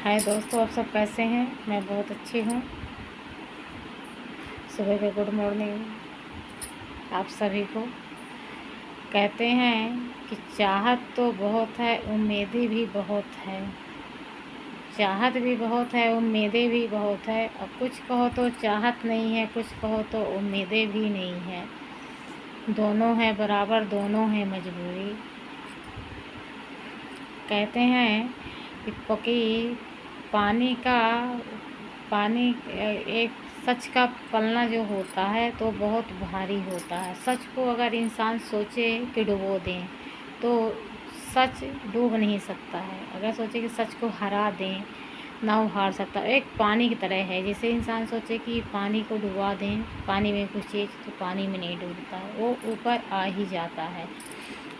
हाय दोस्तों, आप सब कैसे हैं। मैं बहुत अच्छी हूँ। सुबह के गुड मॉर्निंग आप सभी को। कहते हैं कि चाहत तो बहुत है, उम्मीदें भी बहुत है। चाहत भी बहुत है, उम्मीदें भी बहुत है। और कुछ कहो तो चाहत नहीं है, कुछ कहो तो उम्मीदें भी नहीं है। दोनों है बराबर, दोनों है मजबूरी। कहते हैं कि पानी एक सच का पलना जो होता है तो बहुत भारी होता है। सच को अगर इंसान सोचे कि डुबो दें तो सच डूब नहीं सकता है। अगर सोचे कि सच को हरा दें, नाव हार सकता है। एक पानी की तरह है, जैसे इंसान सोचे कि पानी को डुबा दें, पानी में कुछ चीज़ तो पानी में नहीं डूबता है, वो ऊपर आ ही जाता है।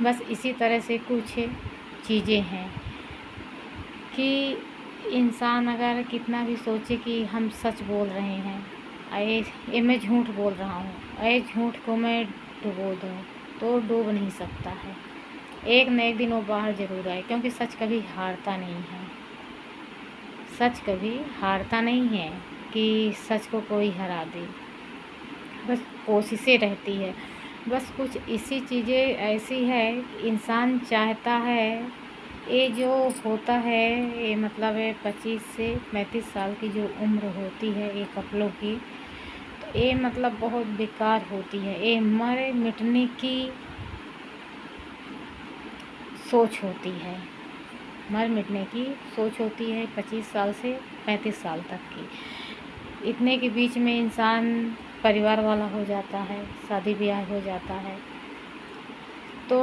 बस इसी तरह से कुछ चीज़ें हैं कि इंसान अगर कितना भी सोचे कि हम सच बोल रहे हैं, ये मैं झूठ बोल रहा हूँ, झूठ को मैं डुबो दूँ तो डूब नहीं सकता है। एक न एक दिन वो बाहर ज़रूर आए, क्योंकि सच कभी हारता नहीं है। सच कभी हारता नहीं है कि सच को कोई हरा दे। बस कोशिशें रहती है। बस कुछ इसी चीज़ें ऐसी है, इंसान चाहता है। ये जो होता है, ये मतलब 25 से 35 साल की जो उम्र होती है ये कपलों की, तो ये मतलब बहुत बेकार होती है। ये मर मिटने की सोच होती है। मर मिटने की सोच होती है 25 साल से 35 साल तक की। इतने के बीच में इंसान परिवार वाला हो जाता है, शादी ब्याह हो जाता है। तो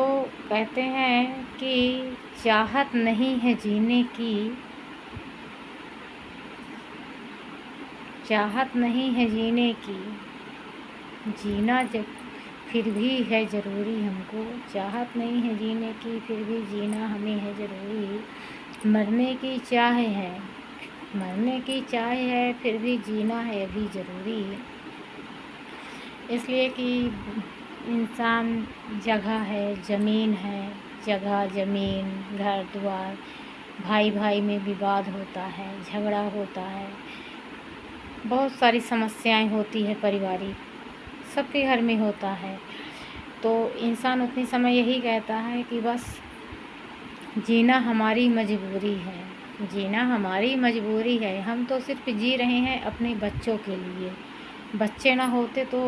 कहते हैं कि चाहत नहीं है जीने की, चाहत नहीं है जीने की, जीना जब फिर भी है ज़रूरी हमको। चाहत नहीं है जीने की, फिर भी जीना हमें है ज़रूरी। मरने की चाह है, मरने की चाह है, फिर भी जीना है अभी ज़रूरी। इसलिए कि इंसान जगह है, ज़मीन है, जगह ज़मीन, घर द्वार, भाई भाई में विवाद होता है, झगड़ा होता है, बहुत सारी समस्याएं होती है पारिवारिक, सबके घर में होता है। तो इंसान उतनी समय यही कहता है कि बस जीना हमारी मजबूरी है, जीना हमारी मजबूरी है। हम तो सिर्फ जी रहे हैं अपने बच्चों के लिए। बच्चे ना होते तो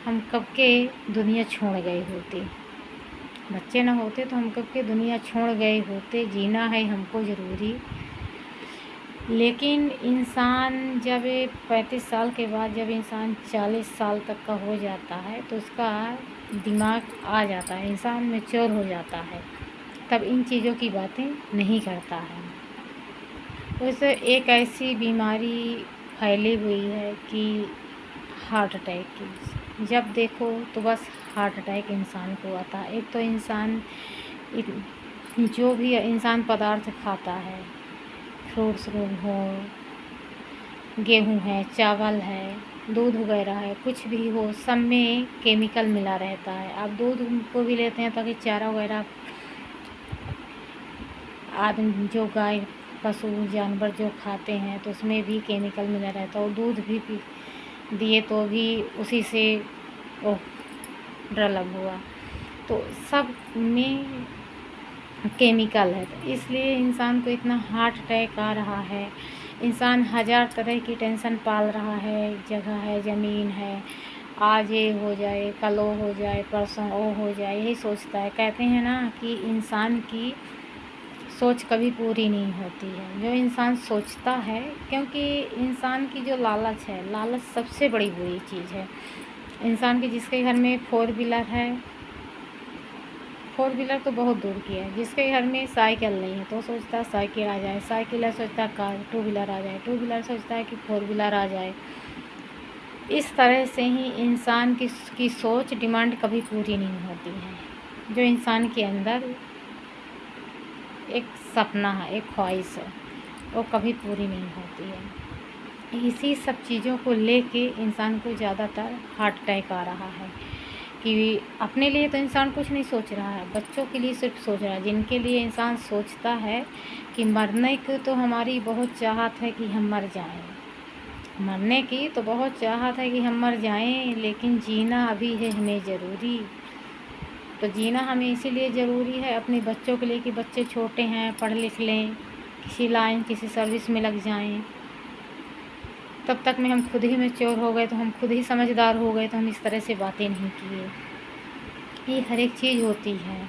हम कब के दुनिया छोड़ गए होते। बच्चे ना होते तो हम कब के दुनिया छोड़ गए होते। जीना है हमको ज़रूरी। लेकिन इंसान जब 35 साल के बाद जब इंसान 40 साल तक का हो जाता है तो उसका दिमाग आ जाता है, इंसान मैच्योर हो जाता है, तब इन चीज़ों की बातें नहीं करता है। वैसे एक ऐसी बीमारी फैली हुई है कि हार्ट अटैक की, जब देखो तो बस हार्ट अटैक इंसान को आता है। एक तो इंसान जो भी इंसान पदार्थ खाता है, फ्रूट्स हो, गेहूँ है, चावल है, दूध वगैरह है, कुछ भी हो, सब में केमिकल मिला रहता है। आप दूध को भी लेते हैं ताकि चारा वगैरह आदमी जो गाय पशु जानवर जो खाते हैं तो उसमें भी केमिकल मिला रहता है। और दूध भी दिए तो भी उसी से वो डेवलप हुआ, तो सब में केमिकल है। तो इसलिए इंसान को इतना हार्ट अटैक आ रहा है। इंसान हज़ार तरह की टेंशन पाल रहा है। जगह है, ज़मीन है, आज ये हो जाए, कल वो हो जाए, परसों वो हो जाए, यही सोचता है। कहते हैं ना कि इंसान की सोच कभी पूरी नहीं होती है। जो इंसान सोचता है, क्योंकि इंसान की जो लालच है, लालच सबसे बड़ी बुरी चीज़ है। इंसान के जिसके घर में 4 व्हीलर है, 4 व्हीलर तो बहुत दूर की है, जिसके घर में साइकिल नहीं है तो सोचता है साइकिल आ जाए, साइकिल है सोचता है कार 2 व्हीलर आ जाए, 2 व्हीलर सोचता है कि 4 व्हीलर आ जाए। इस तरह से ही इंसान की सोच डिमांड कभी पूरी नहीं होती है। जो इंसान के अंदर एक सपना है, एक ख्वाहिश है, वो कभी पूरी नहीं होती है। इसी सब चीज़ों को लेके इंसान को ज़्यादातर हार्ट अटैक आ रहा है कि अपने लिए तो इंसान कुछ नहीं सोच रहा है, बच्चों के लिए सिर्फ सोच रहा है। जिनके लिए इंसान सोचता है कि मरने की तो हमारी बहुत चाहत है कि हम मर जाएं, मरने की तो बहुत चाहत है कि हम मर जाएं, लेकिन जीना अभी है हमें ज़रूरी। तो जीना हमें इसीलिए ज़रूरी है अपने बच्चों के लिए कि बच्चे छोटे हैं, पढ़ लिख लें, किसी लाइन किसी सर्विस में लग जाएं। तब तक में हम खुद ही मैच्योर हो गए, तो हम खुद ही समझदार हो गए, तो हम इस तरह से बातें नहीं किए। ये हर एक चीज़ होती है।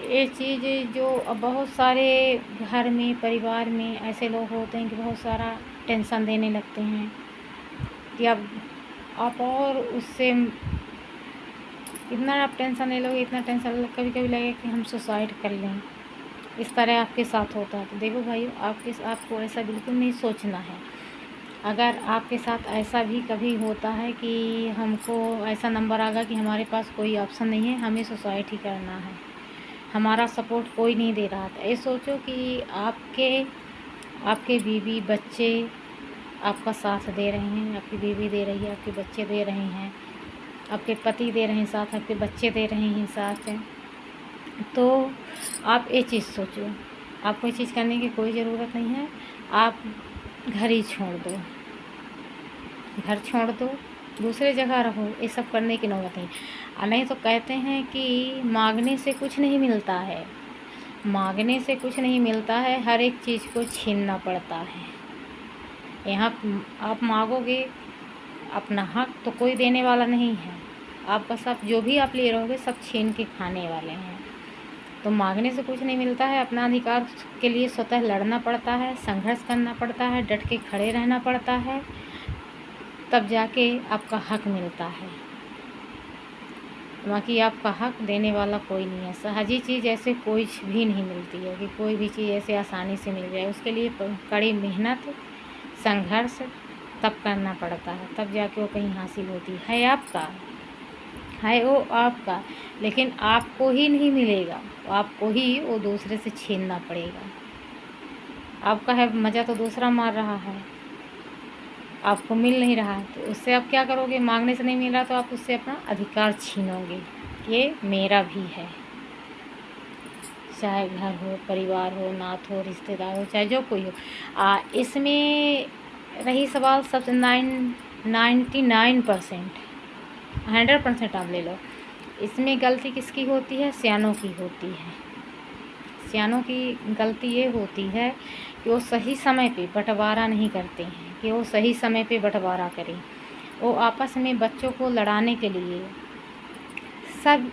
ये चीज़ जो अब बहुत सारे घर में परिवार में ऐसे लोग होते हैं कि बहुत सारा टेंशन देने लगते हैं कि अब आप और उससे इतना आप टेंशन ले लोगे, इतना टेंशन कभी कभी लगे कि हम सुसाइड कर लें। इस तरह आपके साथ होता है तो देखो भाई, आपको ऐसा बिल्कुल नहीं सोचना है। अगर आपके साथ ऐसा भी कभी होता है कि हमको ऐसा नंबर आ गया कि हमारे पास कोई ऑप्शन नहीं है, हमें सुसाइड ही करना है, हमारा सपोर्ट कोई नहीं दे रहा था, ये सोचो कि आपके बीवी बच्चे आपका साथ दे रहे हैं, आपकी बीवी दे रही है, आपके बच्चे दे रहे हैं, आपके पति दे रहे हैं साथ, आपके बच्चे दे रहे हैं साथ। तो आप ये चीज़ सोचो, आपको ये चीज़ करने की कोई ज़रूरत नहीं है। आप घर ही छोड़ दो, घर छोड़ दो, दूसरे जगह रहो, ये सब करने की नौबत नहीं। नहीं तो कहते हैं कि मांगने से कुछ नहीं मिलता है, मांगने से कुछ नहीं मिलता है, हर एक चीज़ को छीनना पड़ता है। यहाँ आप मांगोगे अपना हक तो कोई देने वाला नहीं है, आपका सब जो भी आप ले रहोगे सब छीन के खाने वाले हैं। तो मांगने से कुछ नहीं मिलता है, अपना अधिकार के लिए स्वतः लड़ना पड़ता है, संघर्ष करना पड़ता है, डट के खड़े रहना पड़ता है, तब जाके आपका हक मिलता है। बाकी आपका हक देने वाला कोई नहीं है। सहजी चीज़ ऐसे कोई भी नहीं मिलती है कि कोई भी चीज़ ऐसे आसानी से मिल जाए, उसके लिए कड़ी मेहनत संघर्ष तब करना पड़ता है, तब जाके वो कहीं हासिल होती है। आपका है वो आपका, लेकिन आपको ही नहीं मिलेगा, आपको ही वो दूसरे से छीनना पड़ेगा। आपका है मज़ा तो दूसरा मार रहा है, आपको मिल नहीं रहा है, तो उससे आप क्या करोगे? मांगने से नहीं मिल रहा तो आप उससे अपना अधिकार छीनोगे, ये मेरा भी है। चाहे घर हो, परिवार हो, नात हो, रिश्तेदार हो, चाहे जो कोई हो। इसमें रही सवाल सबसे 99% 100% आप ले लो, इसमें गलती किसकी होती है? सियानों की होती है। सियानों की गलती ये होती है कि वो सही समय पे बंटवारा नहीं करते हैं, कि वो सही समय पे बंटवारा करें। वो आपस में बच्चों को लड़ाने के लिए सब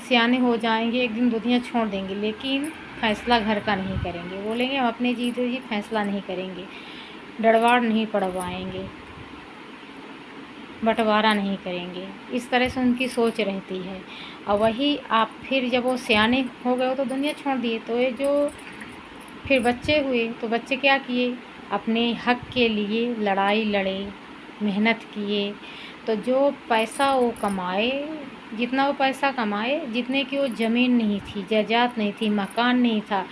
सियाने हो जाएंगे, एक दिन दुनिया छोड़ देंगे, लेकिन फैसला घर का नहीं करेंगे। बोलेंगे हम अपने जीते जी फैसला नहीं करेंगे, डरवाड़ नहीं पड़वाएंगे, बंटवारा नहीं करेंगे। इस तरह से उनकी सोच रहती है। और वही आप फिर जब वो सियाने हो गए हो तो दुनिया छोड़ दिए, तो ये जो फिर बच्चे हुए तो बच्चे क्या किए? अपने हक के लिए लड़ाई लड़े, मेहनत किए। तो जो पैसा वो कमाए, जितना वो पैसा कमाए, जितने की वो ज़मीन नहीं थी, जायदाद नहीं थी, मकान नहीं था,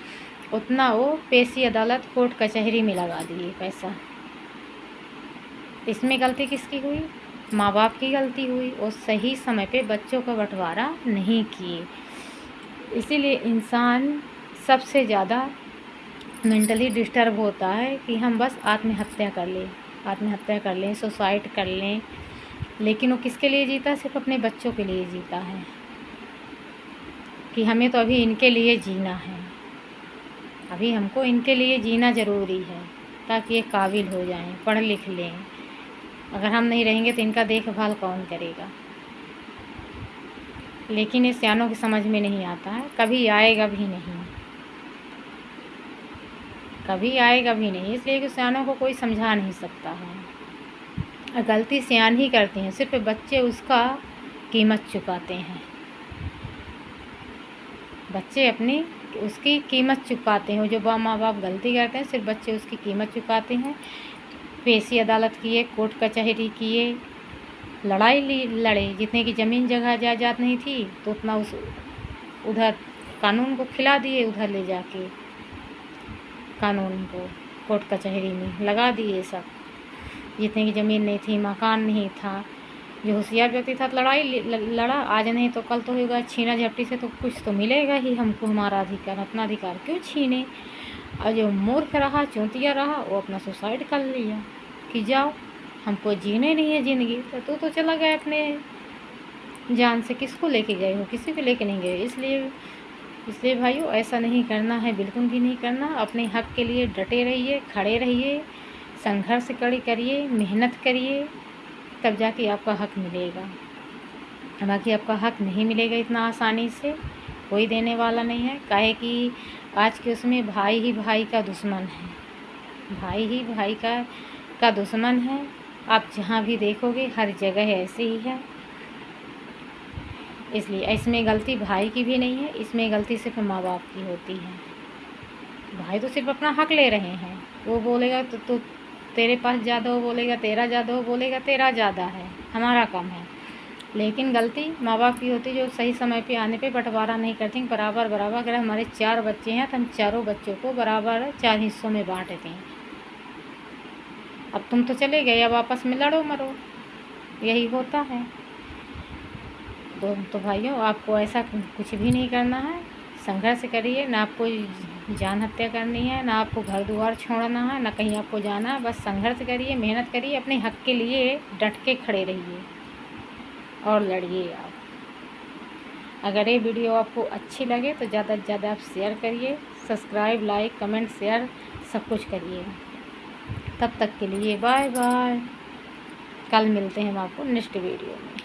उतना वो पेशी अदालत कोर्ट कचहरी में लगा दिए पैसा। इसमें गलती किसकी हुई? माँ बाप की गलती हुई, और सही समय पे बच्चों का बंटवारा नहीं किए। इसीलिए इंसान सबसे ज़्यादा मेंटली डिस्टर्ब होता है कि हम बस आत्महत्या कर लें, सुसाइड कर लें। लेकिन वो किसके लिए जीता है? सिर्फ अपने बच्चों के लिए जीता है कि हमें तो अभी इनके लिए जीना है, अभी हमको इनके लिए जीना ज़रूरी है, ताकि ये काबिल हो जाएं, पढ़ लिख लें। अगर हम नहीं रहेंगे तो इनका देखभाल कौन करेगा? लेकिन ये सियानों की समझ में नहीं आता है, कभी आएगा भी नहीं, कभी आएगा भी नहीं। इसलिए कि सियानों को कोई समझा नहीं सकता है। गलती सियान ही करते हैं, सिर्फ बच्चे उसका कीमत चुकाते हैं। बच्चे अपनी उसकी कीमत चुकाते हैं। जो माँ बाप गलती करते हैं, सिर्फ बच्चे उसकी कीमत चुकाते हैं। पेशी अदालत किए, कोर्ट कचहरी किए, लड़ाई लड़े, जितने की ज़मीन जगह जायदाद नहीं थी तो उतना उधर कानून को खिला दिए, उधर ले जाके कानून को कोर्ट कचहरी में लगा दिए सब। जितने की ज़मीन नहीं थी, मकान नहीं था, जो होशियार व्यक्ति था लड़ा, आज नहीं तो कल तो होगा, छीना झपटी से तो कुछ तो मिलेगा ही हमको, हमारा अधिकार, अपना अधिकार क्यों छीने। और जो मूर्ख रहा, चूतिया रहा, वो अपना सुसाइड कर लिया कि जाओ हमको जीने नहीं है ज़िंदगी। तो तू तो चला गया अपने जान से, किसको लेके गए हो, किसी को लेके नहीं गए। इसलिए भाइयों ऐसा नहीं करना है, बिल्कुल भी नहीं करना। अपने हक़ के लिए डटे रहिए, खड़े रहिए, संघर्ष करिए, मेहनत करिए, तब जाके आपका हक़ मिलेगा। बाकी आपका हक़ नहीं मिलेगा इतना आसानी से, कोई देने वाला नहीं है। काहे कि आज के उसमें भाई ही भाई का दुश्मन है, भाई ही भाई का दुश्मन है। आप जहाँ भी देखोगे हर जगह ऐसे ही है। इसलिए इसमें गलती भाई की भी नहीं है, इसमें गलती सिर्फ माँ बाप की होती है। भाई तो सिर्फ अपना हक़ ले रहे हैं, वो बोलेगा तो तेरे पास ज़्यादा, वो बोलेगा तेरा ज़्यादा, वो बोलेगा तेरा ज़्यादा है, हमारा कम है। लेकिन गलती माँ बाप की होती, जो सही समय पे आने पे बंटवारा नहीं करती, बराबर। अगर हमारे 4 बच्चे हैं तो हम चारों बच्चों को बराबर 4 हिस्सों में बाँट देते हैं। अब तुम तो चले गए, अब आपस में लड़ो मरो, यही होता है। तो भाइयों आपको ऐसा कुछ भी नहीं करना है, संघर्ष करिए। ना आपको जान हत्या करनी है, ना आपको घर द्वार छोड़ना है, ना कहीं आपको जाना है। बस संघर्ष करिए, मेहनत करिए, अपने हक़ के लिए डट के खड़े रहिए और लड़िए आप। अगर ये वीडियो आपको अच्छी लगे तो ज़्यादा से ज़्यादा आप शेयर करिए, सब्सक्राइब, लाइक, कमेंट, शेयर सब कुछ करिए। तब तक के लिए बाय बाय। कल मिलते हैं हम आपको नेक्स्ट वीडियो में।